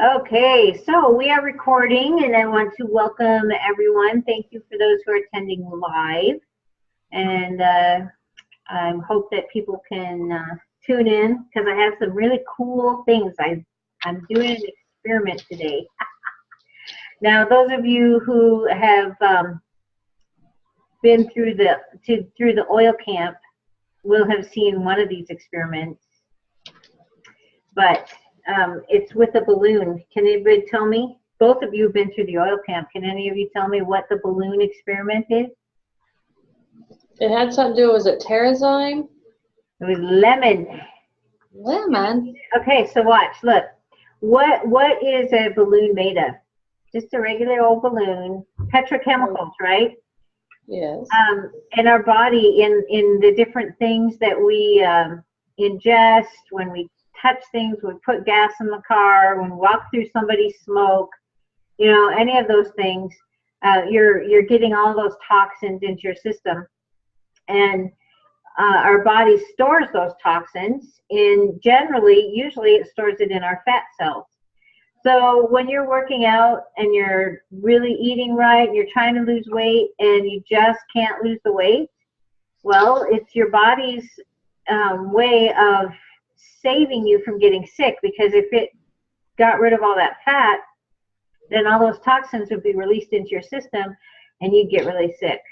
Okay, so we are recording, and I want to welcome everyone. Thank you for those who are attending live, and I hope that people can tune in because I have some really cool things. I'm doing an experiment today. Now, those of you who have been through the oil camp will have seen one of these experiments, but it's with a balloon. Can anybody tell me? Both of you have been through the oil camp. Can any of you tell me what the balloon experiment is? It had something to do, was it Terrazyme? It was lemon. Lemon? Okay, so watch, look. What is a balloon made of? Just a regular old balloon. Petrochemicals, right? Yes. In our body, in the different things that we ingest, when we touch things, we put gas in the car, when we walk through somebody's smoke, any of those things, you're getting all those toxins into your system, and our body stores those toxins in usually it stores it in our fat cells. So when you're working out and you're really eating right, you're trying to lose weight and you just can't lose the weight, well, it's your body's way of saving you from getting sick, because if it got rid of all that fat, then all those toxins would be released into your system and you'd get really sick.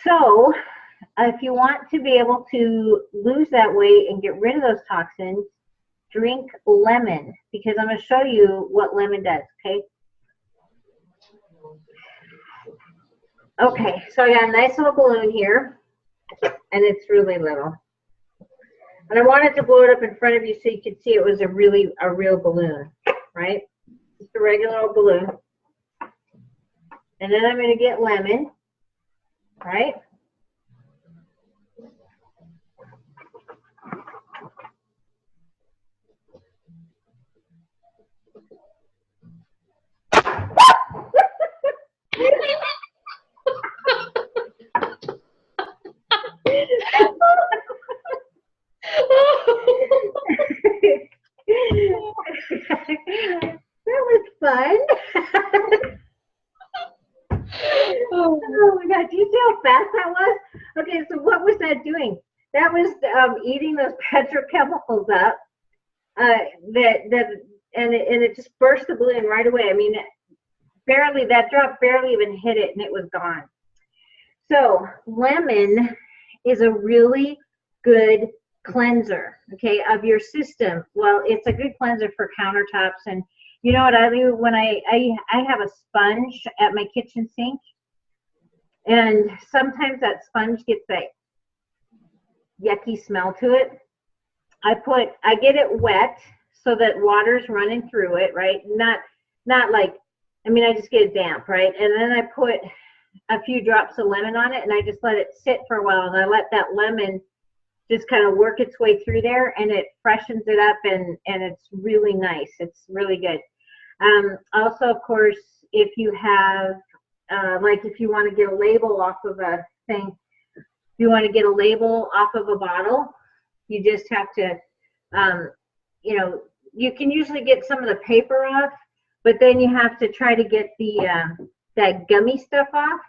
So if you want to be able to lose that weight and get rid of those toxins, drink lemon, because I'm going to show you what lemon does, okay? Okay, so I got a nice little balloon here, and it's really little. And I wanted to blow it up in front of you so you could see it was a real balloon, right? Just a regular old balloon. And then I'm going to get lemon, right? That was fun. Oh my God, do you see how fast that was? Okay, so what was that doing? That was eating those petrochemicals up. And it just burst the balloon right away. I mean, that drop barely even hit it, and it was gone. So lemon is a really good cleanser, okay, of your system. Well, it's a good cleanser for countertops. And you know what I do when I have a sponge at my kitchen sink, and sometimes that sponge gets that yucky smell to it. I get it wet so that water's running through it, right? Not like, I mean, I just get it damp, right? And then I put a few drops of lemon on it, and I just let it sit for a while, and I let that lemon just kind of work its way through there, and it freshens it up, and it's really nice. It's really good. Also, of course, if you have, if you want to get a label off of a thing, if you want to get a label off of a bottle, you just have to, you can usually get some of the paper off, but then you have to try to get that gummy stuff off.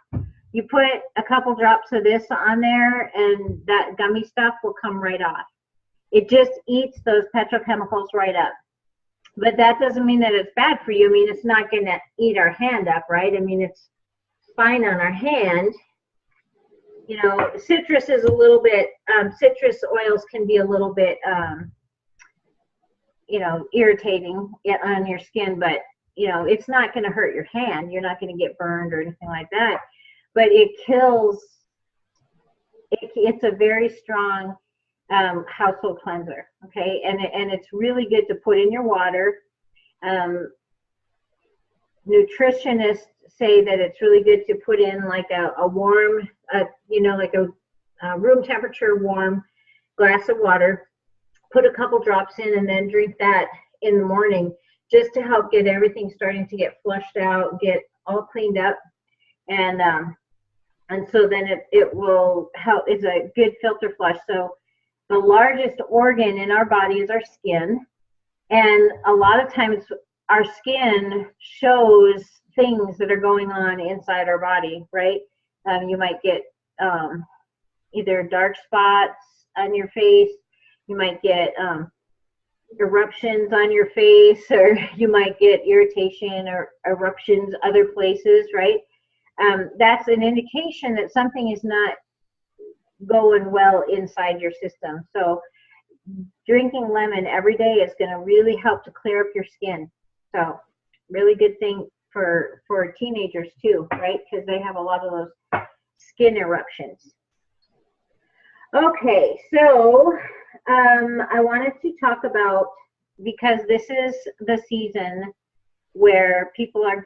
You put a couple drops of this on there, and that gummy stuff will come right off. It just eats those petrochemicals right up. But that doesn't mean that it's bad for you. I mean, it's not going to eat our hand up, right? I mean, it's fine on our hand. You know, citrus is a little bit, citrus oils can be a little bit, irritating on your skin, but, it's not going to hurt your hand. You're not going to get burned or anything like that. But it kills, it's a very strong household cleanser, okay? And it's really good to put in your water. Nutritionists say that it's really good to put in like a warm, like a room temperature warm glass of water, put a couple drops in, and then drink that in the morning, just to help get everything starting to get flushed out, get all cleaned up. And so then it will help. It's a good filter flush. So the largest organ in our body is our skin. And a lot of times our skin shows things that are going on inside our body, right? You might get either dark spots on your face, you might get eruptions on your face, or you might get irritation or eruptions other places, right? That's an indication that something is not going well inside your system. So drinking lemon every day is going to really help to clear up your skin. So really good thing for teenagers too, right? Because they have a lot of those skin eruptions. Okay, so I wanted to talk about, because this is the season where people are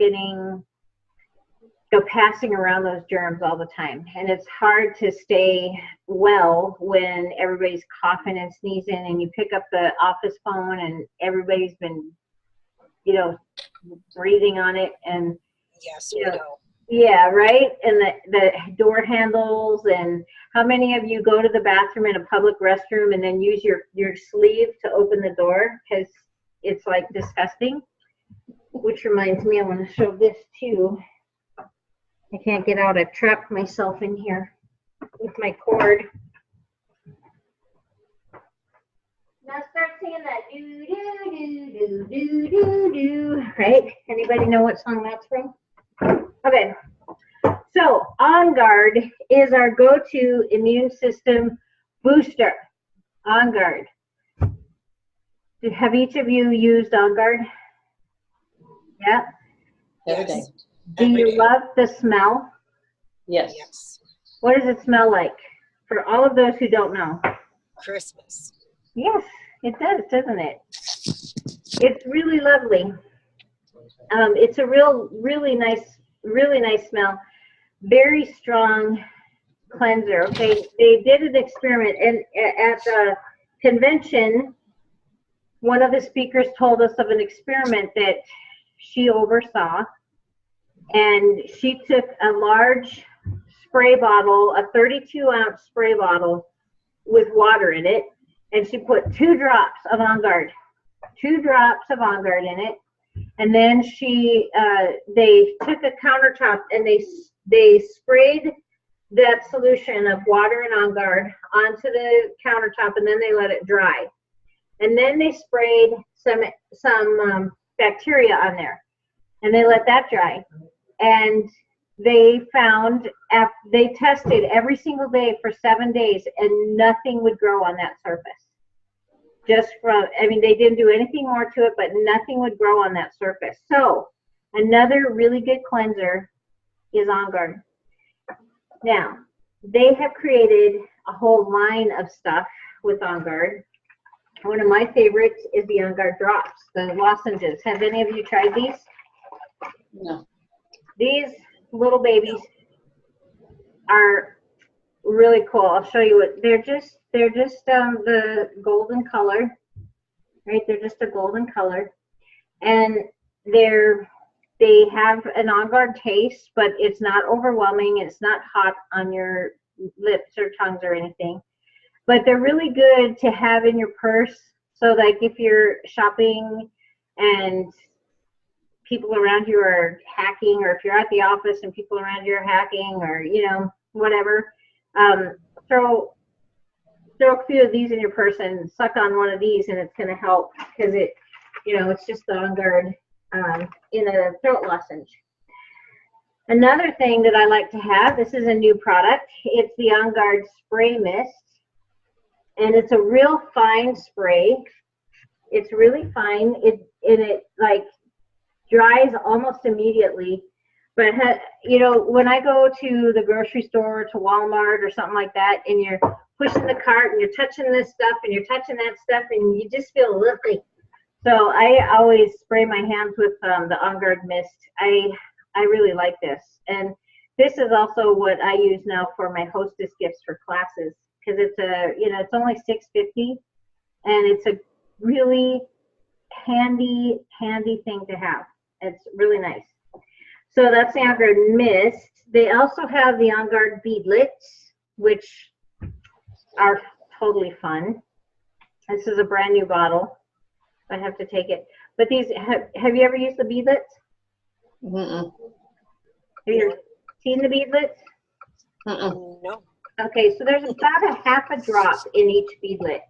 passing around those germs all the time, and it's hard to stay well when everybody's coughing and sneezing, and you pick up the office phone and everybody's been, breathing on it, and yes, we know. Yeah, right. And the door handles, and how many of you go to the bathroom in a public restroom and then use your sleeve to open the door because it's like disgusting? Which reminds me, I want to show this too. I can't get out. I've trapped myself in here with my cord. Now start singing that do do do do do do do. Right? Anybody know what song that's from? Okay. So On Guard is our go-to immune system booster. On Guard. Have each of you used On Guard? Yeah. Every day. Yes. Do you love the smell? Yes. Yes. What does it smell like? For all of those who don't know. Christmas. Yes, it does, doesn't it? It's really lovely. It's a really nice smell. Very strong cleanser. Okay, they did an experiment, and at the convention, one of the speakers told us of an experiment that she oversaw, and she took a large spray bottle, a 32-ounce spray bottle with water in it, and she put 2 drops of On Guard, 2 drops of On Guard in it, and then they took a countertop and they sprayed that solution of water and On Guard onto the countertop, and then they let it dry, and then they sprayed some bacteria on there, and they let that dry. And they found, they tested every single day for 7 days, and nothing would grow on that surface. They didn't do anything more to it, but nothing would grow on that surface. So another really good cleanser is On Guard. Now, they have created a whole line of stuff with On Guard. One of my favorites is the On Guard drops, the lozenges. Have any of you tried these? No. These little babies are really cool. I'll show you what they're just the golden color, right? They're just a golden color, and they have an On Guard taste, but it's not overwhelming. It's not hot on your lips or tongues or anything, but they're really good to have in your purse. So like if you're shopping and people around you are hacking, or if you're at the office and people around you are hacking, or whatever, throw a few of these in your purse and suck on one of these, and it's going to help, because it's just the On Guard in a throat lozenge. Another thing that I like to have, this is a new product, it's the On Guard spray mist, and it's a real fine spray. It's really fine. It like dries almost immediately, but when I go to the grocery store, to Walmart or something like that, and you're pushing the cart and you're touching this stuff and you're touching that stuff, and you just feel icky. So I always spray my hands with the On Guard mist. I really like this, and this is also what I use now for my hostess gifts for classes, because it's only $6.50, and it's a really handy thing to have. It's really nice. So that's the On Guard mist. They also have the On Guard beadlets, which are totally fun. This is a brand new bottle. I have to take it. But these, have you ever used the beadlets? Mm-mm. Have you ever seen the beadlets? Mm-mm. No. Okay, so there's about a half a drop in each beadlet.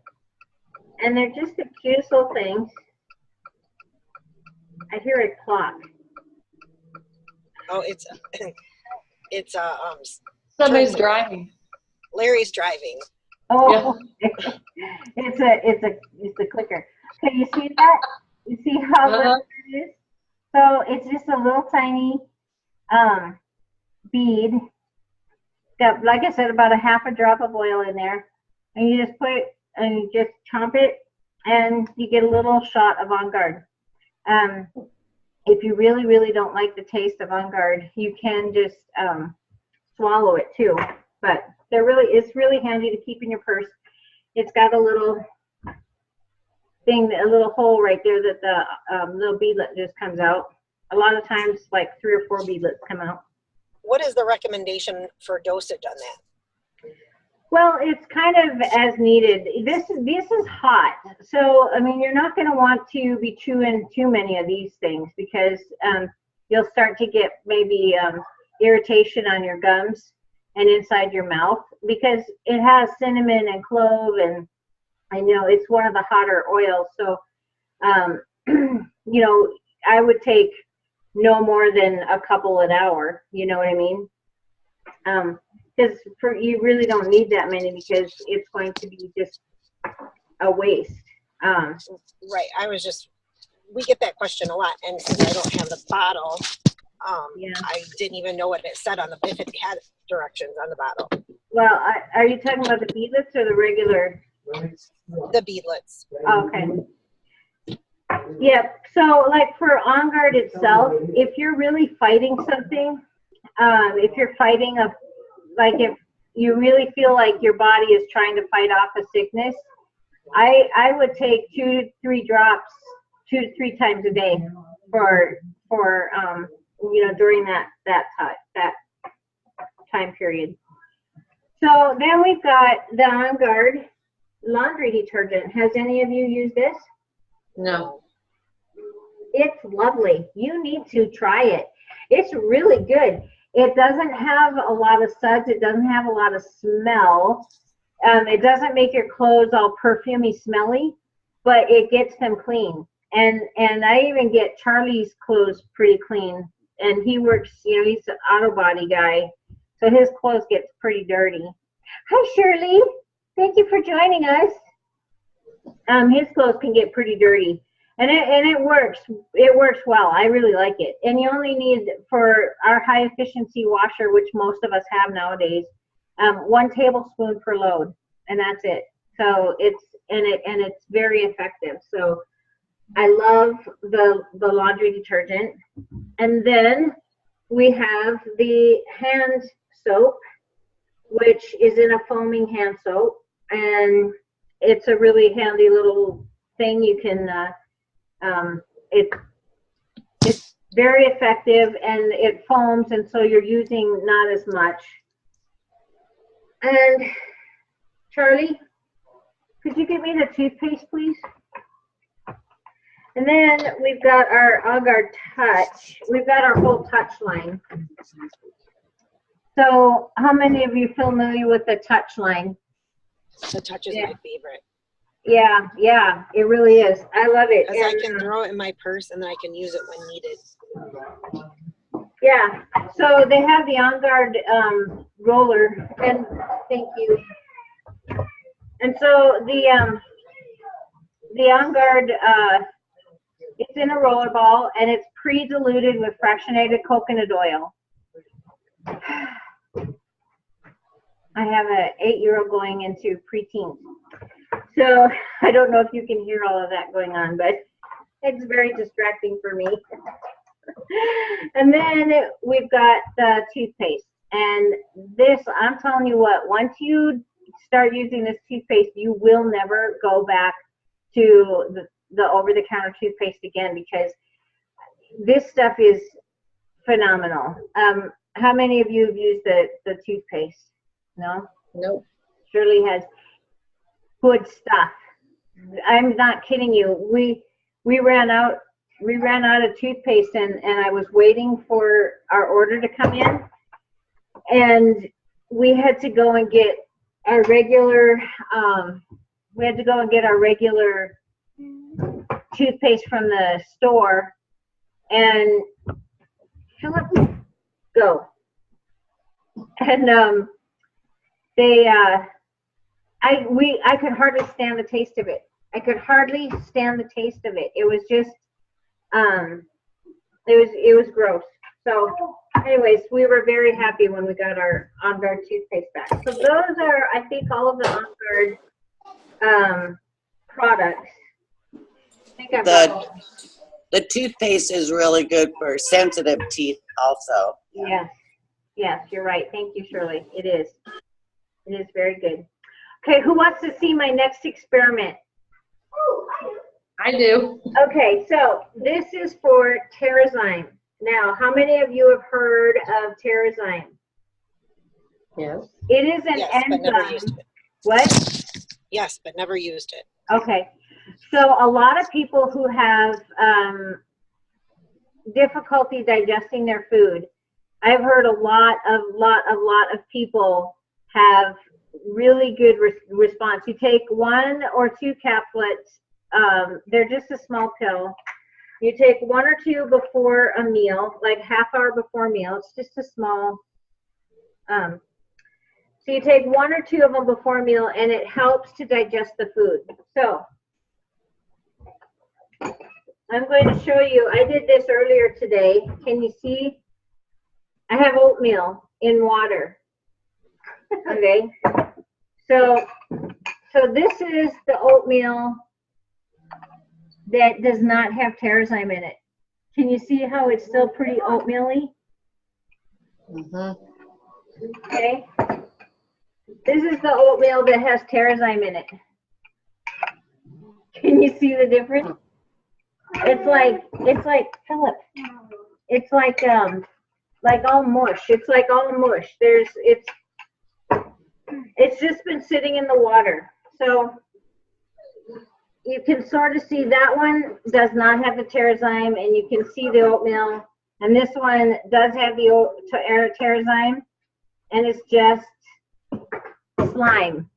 And they're just the cutest little things. I hear a clock. Oh, it's Somebody's driving. Larry's driving. Oh, it's a clicker. Okay, you see that? You see how little it is? So it's just a little tiny bead. Got, like I said, about a half a drop of oil in there, and you just put it and you just chomp it, and you get a little shot of On Guard. If you really, really don't like the taste of On Guard, you can just swallow it too. But it's really handy to keep in your purse. It's got a little thing, a little hole right there that the little beadlet just comes out. A lot of times, like 3 or 4 beadlets come out. What is the recommendation for dosage on that? Well, it's kind of as needed. This is hot, so I mean, you're not going to want to be chewing too many of these things because you'll start to get maybe irritation on your gums and inside your mouth because it has cinnamon and clove, and I know it's one of the hotter oils. So, you know, I would take no more than a couple an hour. You know what I mean? Because you really don't need that many because it's going to be just a waste. Right. We get that question a lot, and since I don't have the bottle, Yeah. I didn't even know what it said on if it had directions on the bottle. Well, are you talking about the beadlets or the regular? The beadlets. Okay. Yeah. So, like for On Guard itself, if you're really fighting something, if you're fighting if you really feel like your body is trying to fight off a sickness, I would take 2 to 3 drops 2 to 3 times a day for you know, during that time period. So then we've got the On Guard laundry detergent. Has any of you used this? No. It's lovely. You need to try it. It's really good. It doesn't have a lot of suds. It doesn't have a lot of smell. It doesn't make your clothes all perfumey smelly, but it gets them clean. And I even get Charlie's clothes pretty clean. And he works, you know, he's an auto body guy, so his clothes get pretty dirty. Hi, Shirley. Thank you for joining us. His clothes can get pretty dirty. And it works. It works well. I really like it. And you only need, for our high efficiency washer, which most of us have nowadays, 1 tablespoon per load, and that's it. So it's very effective. So I love the laundry detergent. And then we have the hand soap, which is in a foaming hand soap, and it's a really handy little thing. You can it's very effective, and it foams, and so you're using not as much. And Charlie, could you give me the toothpaste, please? And then we've got our On Guard Touch. We've got our whole touch line. So how many of you familiar with the touch line? The Touch is my favorite. Yeah, it really is. I love it. Because I can throw it in my purse and then I can use it when needed. Yeah, so they have the On Guard roller, and thank you. And so the On Guard, it's in a roller ball, and it's pre-diluted with fractionated coconut oil. I have an 8-year-old going into preteen, so I don't know if you can hear all of that going on, but it's very distracting for me. And then we've got the toothpaste, and this, I'm telling you what, once you start using this toothpaste, you will never go back to the over-the-counter toothpaste again, because this stuff is phenomenal. How many of you have used the toothpaste? No? Nope. Shirley has. Good stuff. I'm not kidding you. We ran out we ran out of toothpaste and I was waiting for our order to come in. And we had to go and get our regular, toothpaste from the store. And Philip, go. And I could hardly stand the taste of it. I could hardly stand the taste of it. It was just, it was gross. So anyways, we were very happy when we got our On Guard toothpaste back. So those are, I think, all of the On Guard products. I think I've got The toothpaste is really good for sensitive teeth also. Yes, yes, you're right. Thank you, Shirley. It is. It is very good. Okay, who wants to see my next experiment? I do. Okay, so this is for Terrazyme. Now, how many of you have heard of Terrazyme? Yes. It is an Yes, but never enzyme. used it. What? Yes, but never used it. Okay, so a lot of people who have difficulty digesting their food, I've heard a lot of people have really good response. You take 1 or 2 caplets. They're just a small pill. You take 1 or 2 before a meal, like half hour before meal. It's just a small. So you take 1 or 2 of them before meal, and it helps to digest the food. So I'm going to show you. I did this earlier today. Can you see? I have oatmeal in water. Okay. So this is the oatmeal that does not have Terrazyme in it. Can you see how it's still pretty oatmeal-y? Mm-hmm. Okay. This is the oatmeal that has Terrazyme in it. Can you see the difference? It's like Philip. It's like all mush. It's like all mush. It's just been sitting in the water. So you can sort of see that one does not have the Terrazyme, and you can see the oatmeal. And this one does have the Terrazyme, and it's just slime.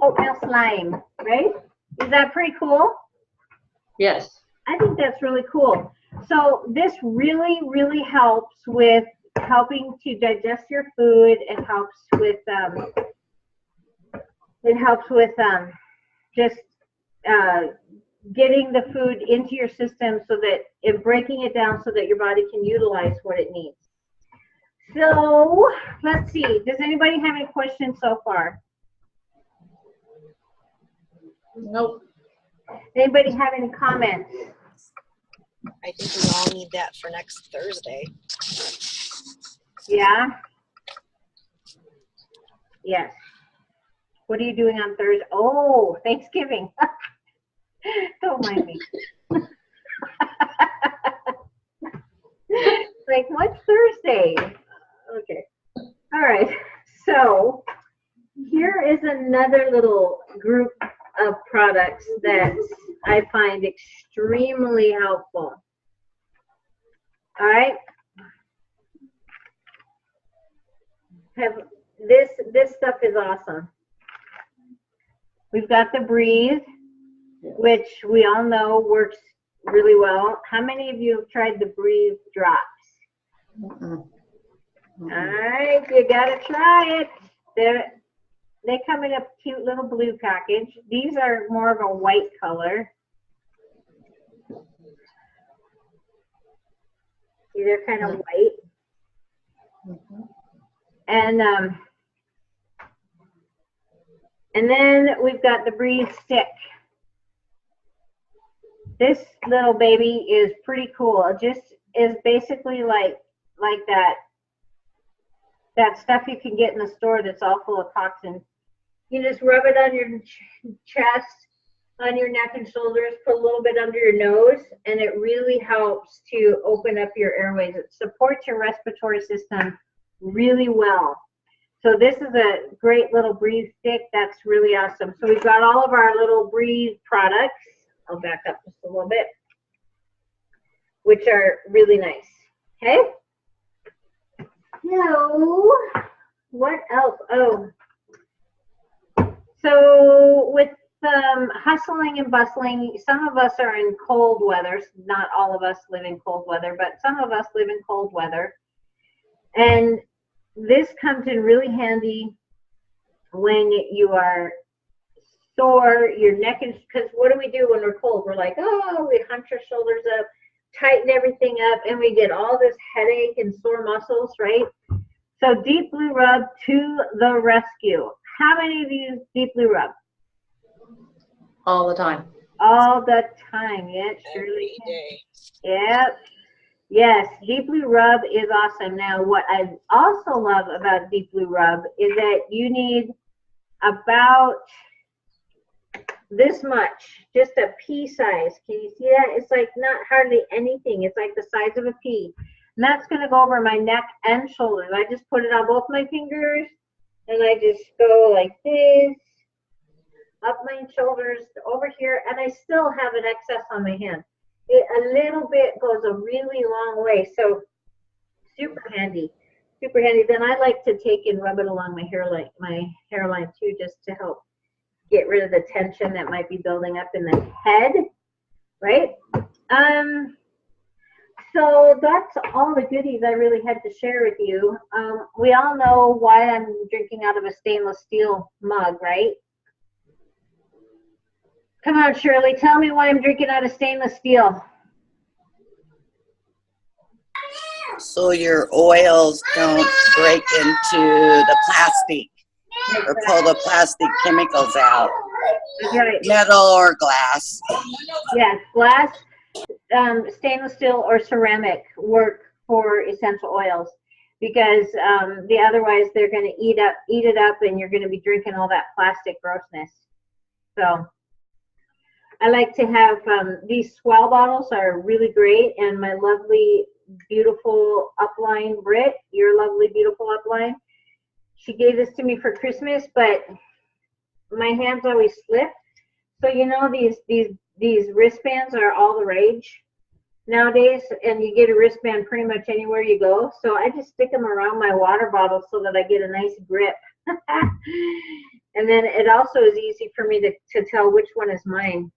Oatmeal slime, right? Is that pretty cool? Yes. I think that's really cool. So this really, really helps with helping to digest your food. It helps with just getting the food into your system, so that it breaking it down so that your body can utilize what it needs. So let's see. Does anybody have any questions so far? Nope. Anybody have any comments? I think we all need that for next Thursday. Yeah? Yes. What are you doing on Thursday? Oh, Thanksgiving. Don't mind me. Like, what's Thursday? Okay. All right. So here is another little group of products that I find extremely helpful. All right. This stuff is awesome. We've got the Breathe, which we all know works really well. How many of you have tried the Breathe drops? Mm-mm. All right, you gotta try it. They come in a cute little blue package. These are more of a white color. See, they're kind of white. Mm-hmm. And then we've got the Breathe stick. This little baby is pretty cool. It just is basically like that stuff you can get in the store that's all full of toxins. You just rub it on your chest, on your neck and shoulders, put a little bit under your nose, and it really helps to open up your airways. It supports your respiratory system really well. So this is a great little Breathe stick. That's really awesome. So we've got all of our little Breathe products. I'll back up just a little bit. which are really nice. Okay. So what else? Oh, so with hustling and bustling, some of us are in cold weather. Not all of us live in cold weather, but some of us live in cold weather. And this comes in really handy when you are sore, your neck is, because what do we do when we're cold? We're like, oh, we hunch our shoulders up, tighten everything up, and we get all this headache and sore muscles, right? So Deep Blue Rub to the rescue. How many of you use Deep Blue Rub? All the time. All the time, yes, surely. Every day. Yep. Yes, Deep Blue Rub is awesome. Now, what I also love about Deep Blue Rub is that you need about this much, just a pea size. Can you see that? It's like not hardly anything. It's like the size of a pea. And that's going to go over my neck and shoulders. I just put it on both my fingers, and I just go like this, up my shoulders, over here, and I still have an excess on my hand. A little bit goes a really long way, so super handy, super handy. Then I like to take and rub it along my hairline too, just to help get rid of the tension that might be building up in the head, right? So that's all the goodies I really had to share with you. We all know why I'm drinking out of a stainless steel mug, right? Come on, Shirley, tell me why I'm drinking out of stainless steel. So your oils don't break into the plastic or pull the plastic chemicals out. That's right. Metal or glass. Yes, glass, stainless steel, or ceramic work for essential oils, because otherwise they're going to eat it up, and you're going to be drinking all that plastic grossness. So I like to have these Swell bottles are really great, and my lovely, beautiful upline Britt, your lovely, beautiful upline, she gave this to me for Christmas, but my hands always slip. So you know these wristbands are all the rage nowadays, and you get a wristband pretty much anywhere you go. So I just stick them around my water bottle so that I get a nice grip. And then it also is easy for me to tell which one is mine.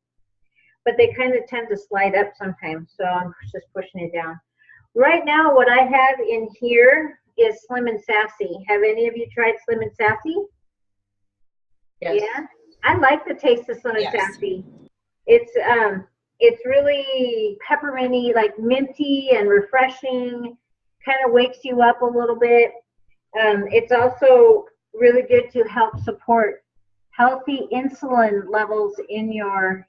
But they kind of tend to slide up sometimes, so I'm just pushing it down. Right now, what I have in here is Slim and Sassy. Have any of you tried Slim and Sassy? Yes. Yeah, I like the taste of Slim and Yes. Sassy. It's really pepperminty, like minty and refreshing. Kind of wakes you up a little bit. It's also really good to help support healthy insulin levels in your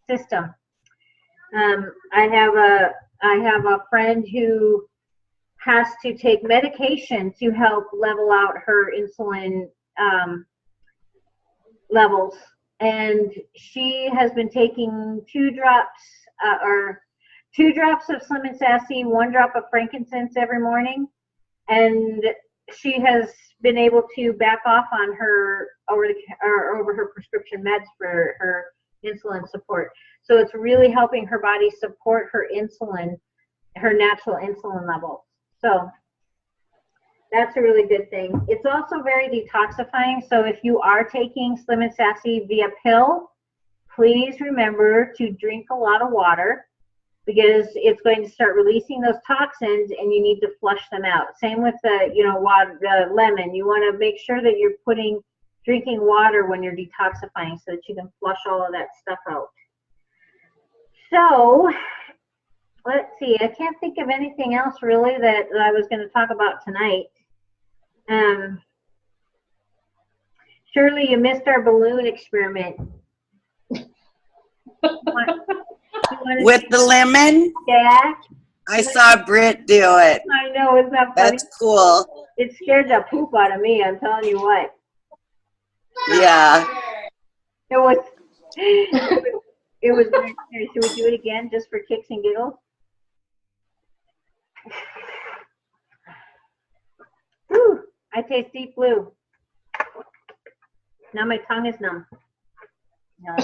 system. I have a friend who has to take medication to help level out her insulin levels, and she has been taking 2 drops of Slim and Sassy, 1 drop of frankincense every morning, and she has been able to back off on her over her prescription meds for her insulin support. So it's really helping her body support her insulin, her natural insulin level. So that's a really good thing. It's also very detoxifying. So if you are taking Slim and Sassy via pill, please remember to drink a lot of water, because it's going to start releasing those toxins, and you need to flush them out. Same with the lemon. You want to make sure that you're drinking water when you're detoxifying, so that you can flush all of that stuff out. So let's see. I can't think of anything else really that I was going to talk about tonight. Shirley, you missed our balloon experiment. With the lemon? Yeah, I saw Britt do it. I know. Isn't that funny? That's cool. It scared the poop out of me. I'm telling you what. Yeah. It was very scary. Should we do it again just for kicks and giggles? Whew, I taste Deep Blue. Now my tongue is numb. No.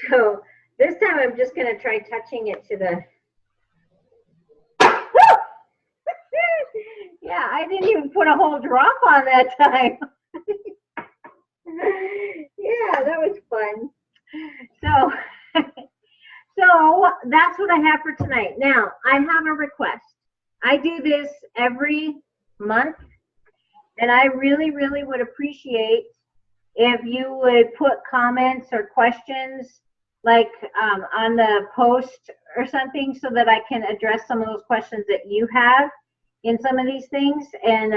So This time I'm just gonna try touching it to the. Yeah, I didn't even put a whole drop on that time. Yeah, that was fun. So, so that's what I have for tonight. Now, I have a request. I do this every month, and I really, really would appreciate if you would put comments or questions like on the post or something so that I can address some of those questions that you have in some of these things. And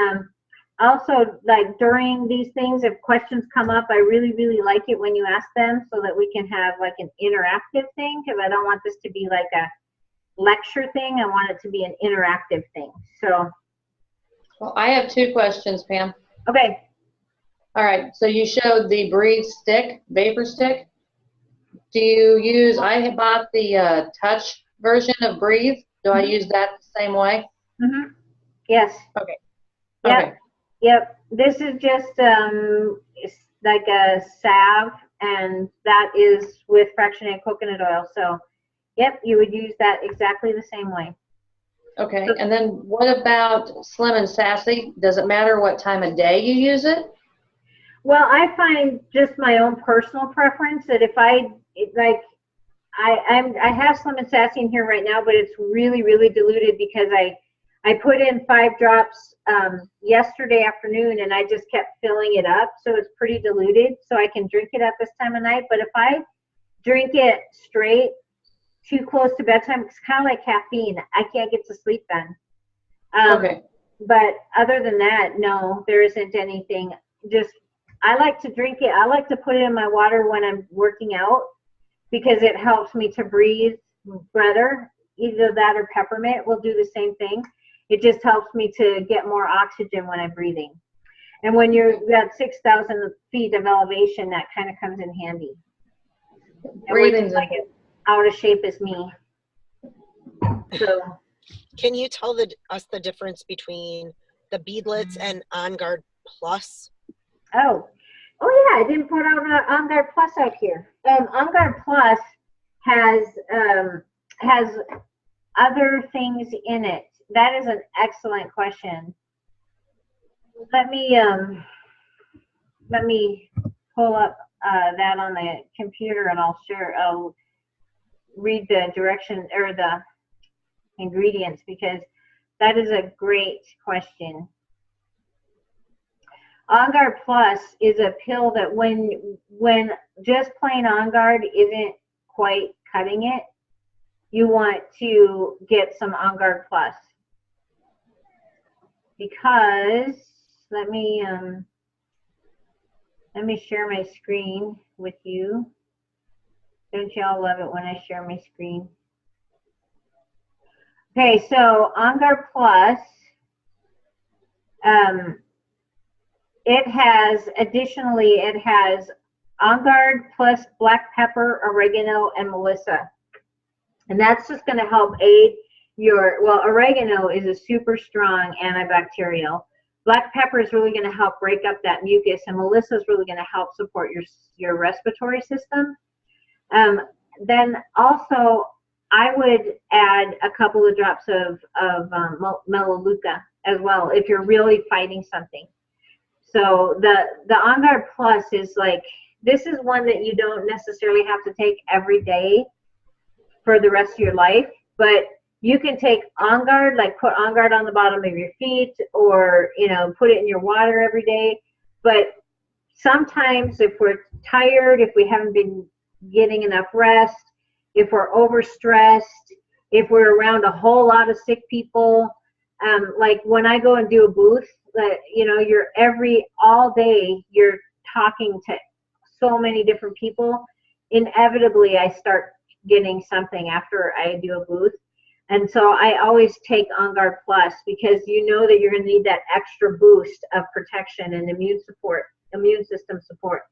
also, like during these things, if questions come up, I really, really like it when you ask them so that we can have like an interactive thing, because I don't want this to be like a lecture thing. I want it to be an interactive thing. So. Well, I have 2 questions, Pam. Okay. All right, so you showed the Breathe stick, vapor stick. Do you use, I had bought the touch version of Breathe. Do I use that the same way? Mm-hmm. Yes. Okay. Yep. Okay. Yep. This is just it's like a salve, and that is with fractionated coconut oil. So, yep, you would use that exactly the same way. Okay, and then what about Slim and Sassy? Does it matter what time of day you use it? Well, I find just my own personal preference that if I have Slim and Sassy in here right now, but it's really, really diluted because I put in 5 drops yesterday afternoon, and I just kept filling it up, so it's pretty diluted. So I can drink it at this time of night. But if I drink it straight, too close to bedtime, it's kind of like caffeine. I can't get to sleep then. Okay. But other than that, no, there isn't anything. Just I like to drink it. I like to put it in my water when I'm working out because it helps me to breathe better. Either that or peppermint will do the same thing. It just helps me to get more oxygen when I'm breathing. And when you're at 6,000 feet of elevation, that kind of comes in handy. Breathing's like as out of shape as me. So. Can you tell us the difference between the beadlets and On Guard Plus? Oh yeah, I didn't put out On Guard Plus out here. On Guard Plus has other things in it. That is an excellent question. Let me pull up that on the computer, and I'll read the direction or the ingredients, because that is a great question. On Guard Plus is a pill that when just plain On Guard isn't quite cutting it, you want to get some On Guard Plus, because let me share my screen with you. Don't y'all love it when I share my screen? Okay, so On Guard Plus, it has On Guard plus black pepper, oregano, and melissa. And that's just going to help aid oregano is a super strong antibacterial. Black pepper is really going to help break up that mucus, and melissa is really going to help support your respiratory system. Then also, I would add a couple of drops of Melaleuca as well if you're really fighting something. So the On Guard Plus is like, this is one that you don't necessarily have to take every day for the rest of your life, but you can take On Guard, like put On Guard on the bottom of your feet, or put it in your water every day. But sometimes if we're tired, if we haven't been getting enough rest, if we're overstressed, if we're around a whole lot of sick people, like when I go and do a booth, you're all day you're talking to so many different people. Inevitably, I start getting something after I do a booth. And so I always take On Guard Plus, because you know that you're going to need that extra boost of protection and immune system support.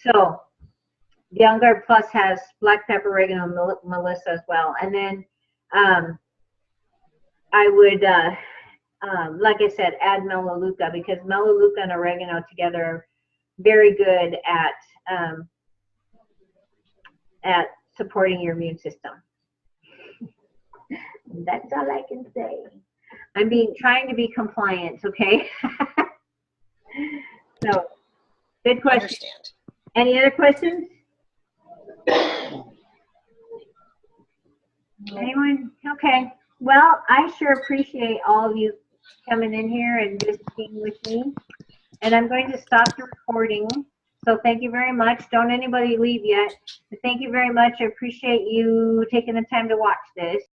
So the On Guard Plus has black pepper, oregano, melissa as well. And then I would, like I said, add Melaleuca, because Melaleuca and oregano together are very good at supporting your immune system. That's all I can say. I'm trying to be compliant, okay? So, good I question. understand. Any other questions? Anyone? Okay. Well, I sure appreciate all of you coming in here and visiting with me. And I'm going to stop the recording. So thank you very much. Don't anybody leave yet. But thank you very much. I appreciate you taking the time to watch this.